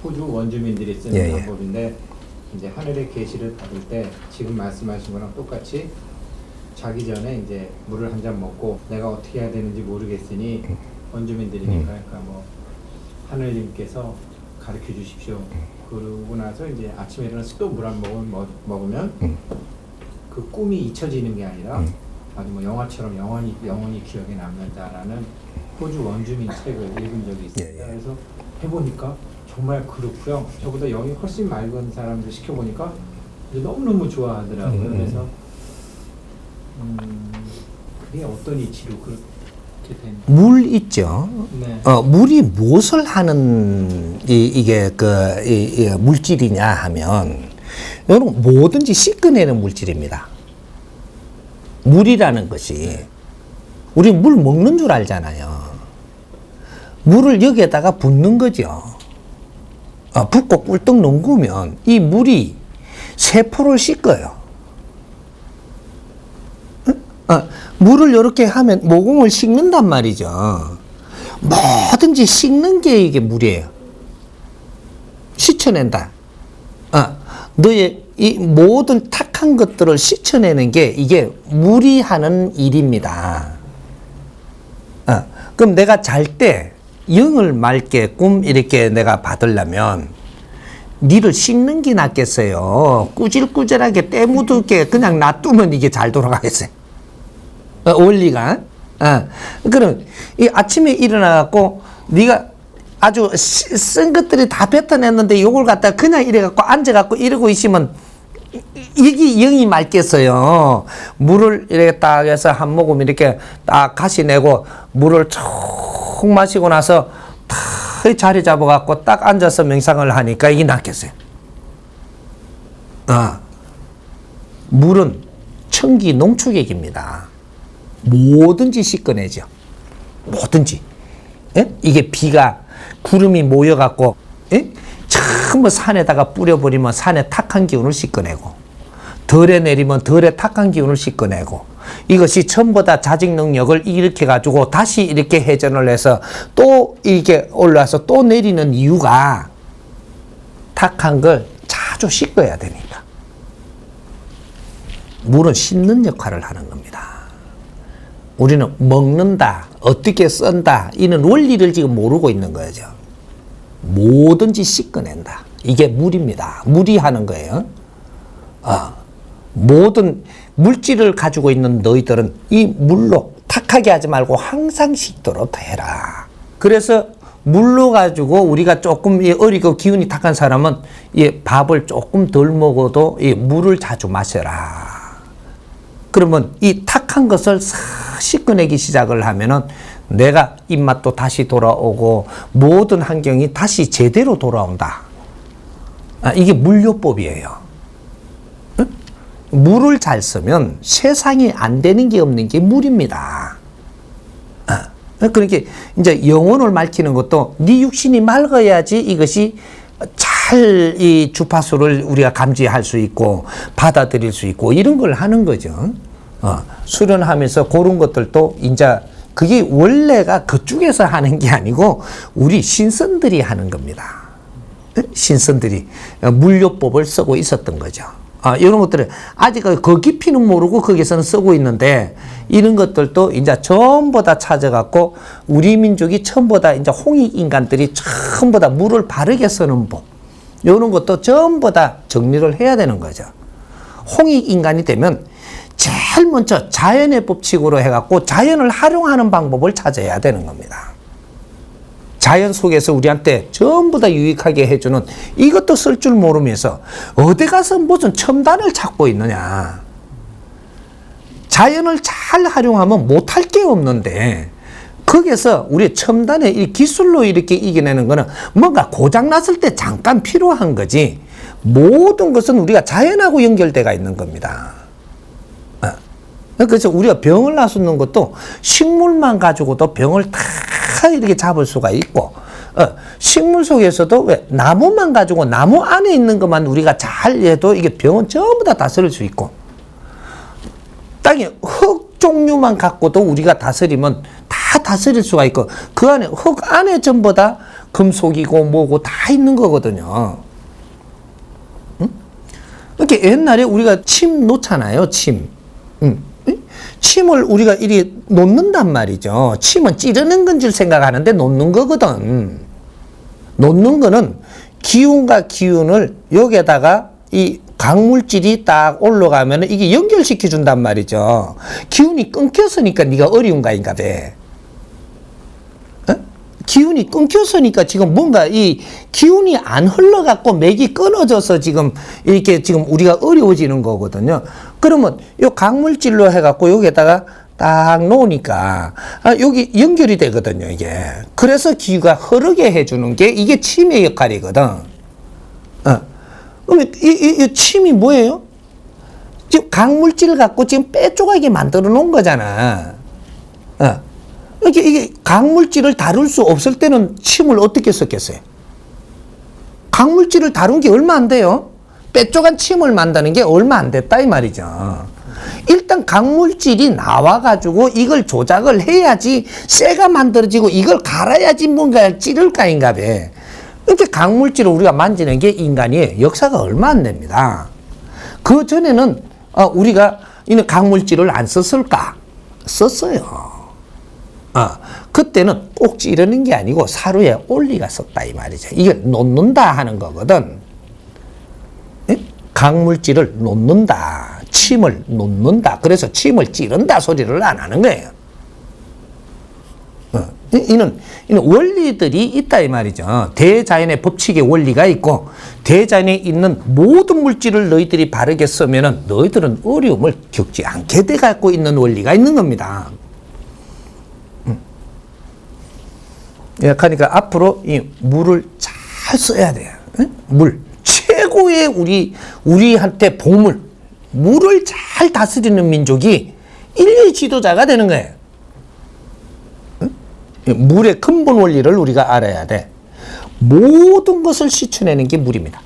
호주 원주민들이 쓰는 예, 예. 방법인데 이제 하늘의 계시를 받을 때 지금 말씀하신 거랑 똑같이 자기 전에 이제 물을 한 잔 먹고 내가 어떻게 해야 되는지 모르겠으니 원주민들이니까 그러니까 뭐 하늘님께서 가르쳐 주십시오. 그러고 나서 이제 아침에 일어나서 또 물 한 모금 먹으면 그 꿈이 잊혀지는 게 아니라 아주 뭐 영화처럼 영원히 기억에 남는다라는 호주 원주민 책을 읽은 적이 있습니다. 예, 예. 그래서 해보니까 정말 그렇고요. 저보다 영이 훨씬 맑은 사람들 시켜보니까 이제 너무너무 좋아하더라고요. 그래서 그게 어떤 이치로 그렇게 된? 물 있죠. 네. 물이 무엇을 하는 이게 이 물질이냐 하면 여러분 뭐든지 씻어내는 물질입니다. 물이라는 것이 우리 물 먹는 줄 알잖아요. 물을 여기에다가 붓는 거죠. 붓고 꿀떡 넘기면 이 물이 세포를 씻어요. 물을 이렇게 하면 모공을 씻는단 말이죠. 뭐든지 씻는 게 이게 물이에요. 씻어낸다. 너의 이 모든 탁한 것들을 씻어내는 게 이게 물이 하는 일입니다. 그럼 내가 잘 때 영을 맑게끔 이렇게 내가 받으려면 니를 씻는 게 낫겠어요. 꾸질꾸질하게 때 묻을게 그냥 놔두면 이게 잘 돌아가겠어요. 원리가. 그럼 이 아침에 일어나갖고 네가 아주 쓴 것들이 다 뱉어냈는데 요걸 갖다 그냥 이래갖고 앉아갖고 이러고 있으면 이게 영이 맑겠어요. 물을 이렇게 딱 해서 한 모금 이렇게 딱 가시내고 물을 쭉 마시고 나서 딱 자리 잡아갖고 딱 앉아서 명상을 하니까 이게 낫겠어요. 물은 천기 농축액입니다. 뭐든지 씻어내죠. 뭐든지. 예? 이게 비가 구름이 모여갖고 전부 산에다가 뿌려버리면 산의 탁한 기운을 씻어내고 덜에 내리면 덜의 탁한 기운을 씻어내고 이것이 전부 다 자직 능력을 일으켜 가지고 다시 이렇게 회전을 해서 또 이렇게 올라와서 또 내리는 이유가 탁한 걸 자주 씻어야 되니까. 물은 씻는 역할을 하는 겁니다. 우리는 먹는다, 어떻게 쓴다, 이런 원리를 지금 모르고 있는 거죠. 뭐든지 씻어낸다. 이게 물입니다. 물이 하는 거예요. 모든 물질을 가지고 있는 너희들은 이 물로 탁하게 하지 말고 항상 씻도록 해라. 그래서 물로 가지고 우리가 조금 어리고 기운이 탁한 사람은 밥을 조금 덜 먹어도 물을 자주 마셔라. 그러면 이 탁한 것을 싹 씻어내기 시작을 하면은 내가 입맛도 다시 돌아오고 모든 환경이 다시 제대로 돌아온다. 이게 물요법이에요. 응? 물을 잘 쓰면 세상에 안 되는 게 없는 게 물입니다. 그러니까 이제 영혼을 맑히는 것도 네 육신이 맑아야지 이것이 잘 이 주파수를 우리가 감지할 수 있고 받아들일 수 있고 이런 걸 하는 거죠. 수련하면서 그런 것들도 이제 그게 원래가 그쪽에서 하는 게 아니고 우리 신선들이 하는 겁니다. 신선들이 물요법을 쓰고 있었던 거죠. 이런 것들을 아직 그 깊이는 모르고 거기서는 쓰고 있는데 이런 것들도 이제 전부 다 찾아갖고 우리 민족이 전부 다 이제 홍익 인간들이 전부 다 물을 바르게 쓰는 법 이런 것도 전부 다 정리를 해야 되는 거죠. 홍익 인간이 되면 제일 먼저 자연의 법칙으로 해갖고 자연을 활용하는 방법을 찾아야 되는 겁니다. 자연 속에서 우리한테 전부 다 유익하게 해주는 이것도 쓸 줄 모르면서 어디 가서 무슨 첨단을 찾고 있느냐. 자연을 잘 활용하면 못할 게 없는데 거기에서 우리 첨단의 이 기술로 이렇게 이겨내는 거는 뭔가 고장났을 때 잠깐 필요한 거지 모든 것은 우리가 자연하고 연결돼가 있는 겁니다. 그래서 우리가 병을 낫는 것도 식물만 가지고도 병을 다 이렇게 잡을 수가 있고 식물 속에서도 왜 나무만 가지고 나무 안에 있는 것만 우리가 잘 해도 이게 병은 전부 다 다스릴 수 있고 땅에 흙 종류만 갖고도 우리가 다스리면 다 다 다스릴 수가 있고 그 안에 흙 안에 전부 다 금속이고 뭐고 다 있는 거거든요. 응? 이렇게 옛날에 우리가 침 놓잖아요. 침. 응? 침을 우리가 이렇게 놓는단 말이죠. 침은 찌르는 건 줄 생각하는데 놓는 거거든. 놓는 거는 기운과 기운을 여기에다가 이 강물질이 딱 올라가면 이게 연결시켜 준단 말이죠. 기운이 끊겼으니까 네가 어려운 거인가 봐. 어? 기운이 끊겼으니까 지금 뭔가 이 기운이 안 흘러갖고 맥이 끊어져서 지금 이렇게 지금 우리가 어려워지는 거거든요. 그러면 요 강물질로 해갖고 여기에다가 딱 놓으니까 여기 연결이 되거든요, 이게. 그래서 기가 흐르게 해주는 게 이게 침의 역할이거든. 그러면 이 침이 뭐예요? 지금 강물질을 갖고 지금 빼쪼가게 만들어 놓은 거잖아. 이게 강물질을 다룰 수 없을 때는 침을 어떻게 썼겠어요? 강물질을 다룬 게 얼마 안 돼요? 빼쪼간 침을 만드는 게 얼마 안 됐다 이 말이죠. 일단 강물질이 나와가지고 이걸 조작을 해야지 쇠가 만들어지고 이걸 갈아야지 뭔가 찌를 거 아닌가 봐. 이렇게 강물질을 우리가 만지는 게 인간의 역사가 얼마 안 됩니다. 그 전에는 우리가 이는 강물질을 안 썼을까? 썼어요. 그때는 꼭 찌르는 게 아니고 사루에 올리가 썼다 이 말이죠. 이걸 놓는다 하는 거거든. 예? 강물질을 놓는다. 침을 놓는다. 그래서 침을 찌른다 소리를 안 하는 거예요. 이는 원리들이 있다 이 말이죠. 대자연의 법칙의 원리가 있고 대자연에 있는 모든 물질을 너희들이 바르게 쓰면은 너희들은 어려움을 겪지 않게 돼 갖고 있는 원리가 있는 겁니다. 그러니까 앞으로 이 물을 잘 써야 돼요. 물 최고의 우리한테 보물 물을 잘 다스리는 민족이 인류의 지도자가 되는 거예요. 물의 근본 원리를 우리가 알아야 돼. 모든 것을 씻어내는 게 물입니다.